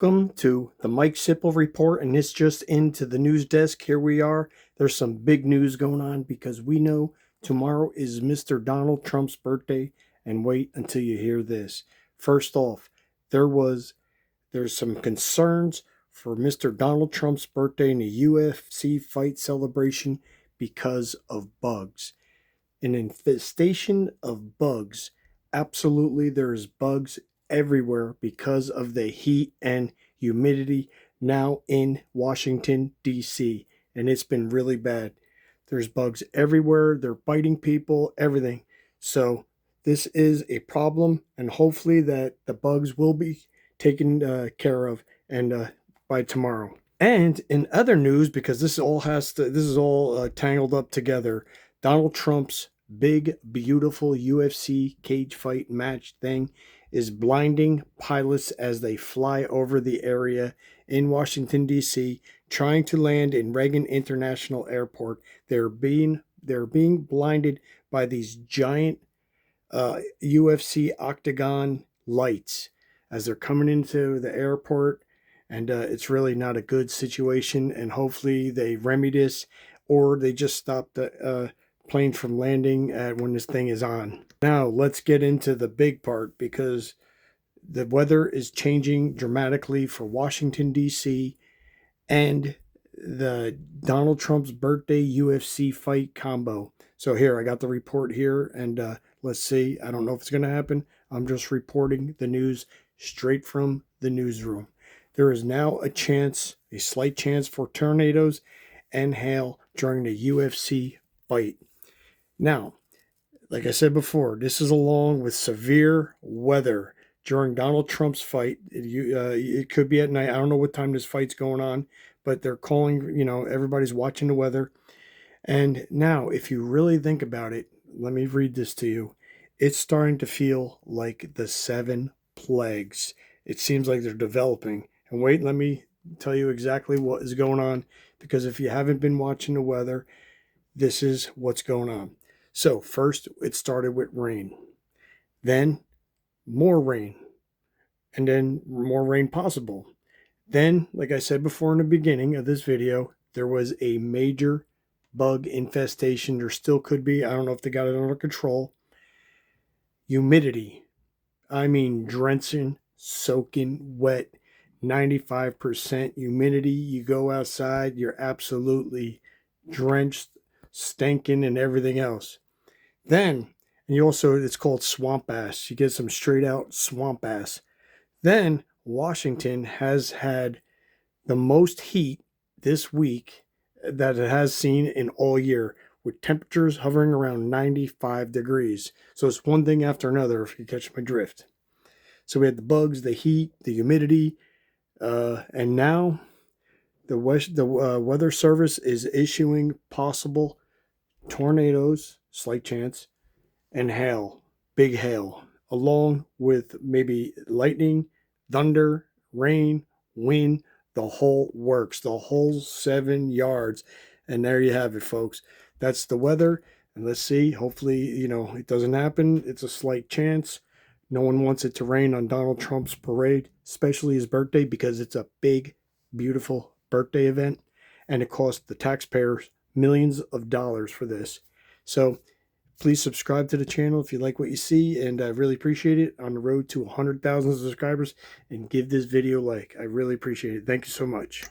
Welcome to the Mike Sipple Report, and it's just into the news desk. Here we are. There's some big news going on because we know tomorrow is Mr. Donald Trump's birthday. And wait until you hear this. First off, there's some concerns for Mr. Donald Trump's birthday in the UFC fight celebration because of bugs. An infestation of bugs. Absolutely, there's bugs everywhere because of the heat and humidity now in Washington, D.C., and it's been really bad. There's bugs everywhere. They're biting people, everything. So this is a problem, and hopefully that the bugs will be taken care of and by tomorrow. And in other news, because this is all tangled up together, Donald Trump's big, beautiful UFC cage fight match thing is blinding pilots as they fly over the area in Washington, D.C., trying to land in Reagan International Airport. They're being blinded by these giant UFC octagon lights as they're coming into the airport, and it's really not a good situation, and hopefully they remedy this, or they just stop the plane from landing when this thing is on. Now let's get into the big part, because the weather is changing dramatically for Washington, D.C., and the Donald Trump's birthday UFC fight combo. So here, I got the report here, and let's see. I don't know if it's going to happen. I'm just reporting the news straight from the newsroom. There is now a slight chance for tornadoes and hail during the UFC fight. Now, like I said before, this is along with severe weather during Donald Trump's fight. It could be at night. I don't know what time this fight's going on, but they're calling, everybody's watching the weather. And now, if you really think about it, let me read this to you. It's starting to feel like the 7 plagues. It seems like they're developing. And wait, let me tell you exactly what is going on, because if you haven't been watching the weather, this is what's going on. So first, it started with rain, then more rain, and then more rain possible. Then, like I said before in the beginning of this video, there was a major bug infestation. There still could be. I don't know if they got it under control. Humidity. I mean, drenching, soaking wet, 95% humidity. You go outside, you're absolutely drenched, stinking, and everything else. Then, and it's called swamp ass. You get some straight out swamp ass. Then, Washington has had the most heat this week that it has seen in all year, with temperatures hovering around 95 degrees. So it's one thing after another, if you catch my drift. So we had the bugs, the heat, the humidity, and now the Weather Service is issuing possible tornadoes, slight chance, and hail, big hail, along with maybe lightning, thunder, rain, wind, the whole works, the whole 7 yards. And there you have it, folks. That's the weather. And let's see, hopefully, it doesn't happen. It's a slight chance. No one wants it to rain on Donald Trump's parade, especially his birthday, because it's a big, beautiful birthday event, and it cost the taxpayers millions of dollars for this. So please subscribe to the channel if you like what you see, and I really appreciate it. On the road to 100,000 subscribers, and give this video a like. I really appreciate it. Thank you so much.